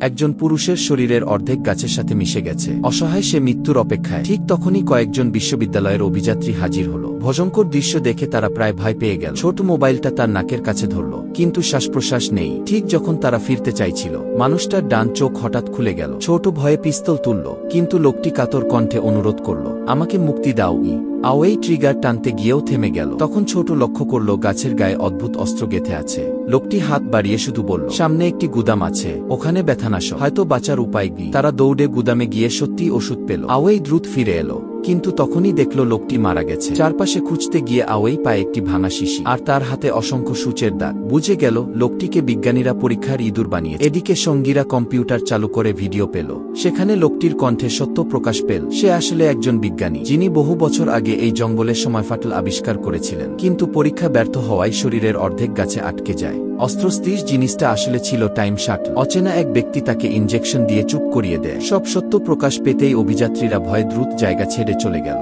একজন পুরুষের শরীরের অর্ধেক গাছের সাথে মিশে গেছে। অসহায় সে মৃত্যুর অপেক্ষায়। ঠিক তখনই কয়েকজন বিশ্ববিদ্যালয়ের অভিযাত্রী হাজির হল। ভয়ঙ্কর দৃশ্য দেখে তারা প্রায় ভয় পেয়ে গেল। ছোট মোবাইলটা তার নাকের কাছে ধরল, কিন্তু শ্বাসপ্রশ্বাস নেই। ঠিক যখন তারা ফিরতে চাইছিল, মানুষটার ডান চোখ হঠাৎ খুলে গেল। ছোট ভয়ে পিস্তল তুলল, কিন্তু লোকটি কাতর কণ্ঠে অনুরোধ করল, আমাকে মুক্তি দাও। আওয়েই ট্রিগার টানতে গিয়েও থেমে গেল। তখন ছোট লক্ষ্য করল গাছের গায়ে অদ্ভুত অস্ত্র গেঁথে আছে। লোকটি হাত বাড়িয়ে শুধু বলল, সামনে একটি গুদাম আছে, ওখানে ব্যথানাশ, হয়তো বাঁচার উপায় কি। তারা দৌড়ে গুদামে গিয়ে সত্যি ওষুধ পেল। আওয়েই দ্রুত ফিরে এলো, কিন্তু তখনই দেখল লোকটি মারা গেছে। চারপাশে খুঁজতে গিয়ে আওয়েই পায় একটি ভাঙা শিশি, আর তার হাতে অসংখ্য সূচের দাগ। বুঝে গেল লোকটিকে বিজ্ঞানীরা পরীক্ষার ইঁদুর বানিয়েছে। এদিকে সঙ্গীরা কম্পিউটার চালু করে ভিডিও পেল। সেখানে লোকটির কণ্ঠে সত্য প্রকাশ পেল। সে আসলে একজন বিজ্ঞানী, যিনি বহু বছর আগে এই জঙ্গলের সময় ফাটল আবিষ্কার করেছিলেন। কিন্তু পরীক্ষা ব্যর্থ হওয়ায় শরীরের অর্ধেক গাছে আটকে যায়। অস্ত্রস্থির জিনিসটা আসলে ছিল টাইম শাটল। অচেনা এক ব্যক্তি তাকে ইনজেকশন দিয়ে চুপ করিয়ে দেয়। সব সত্য প্রকাশ পেতেই অভিযাত্রীরা ভয়ে দ্রুত জায়গা ছেড়ে চলে গেল।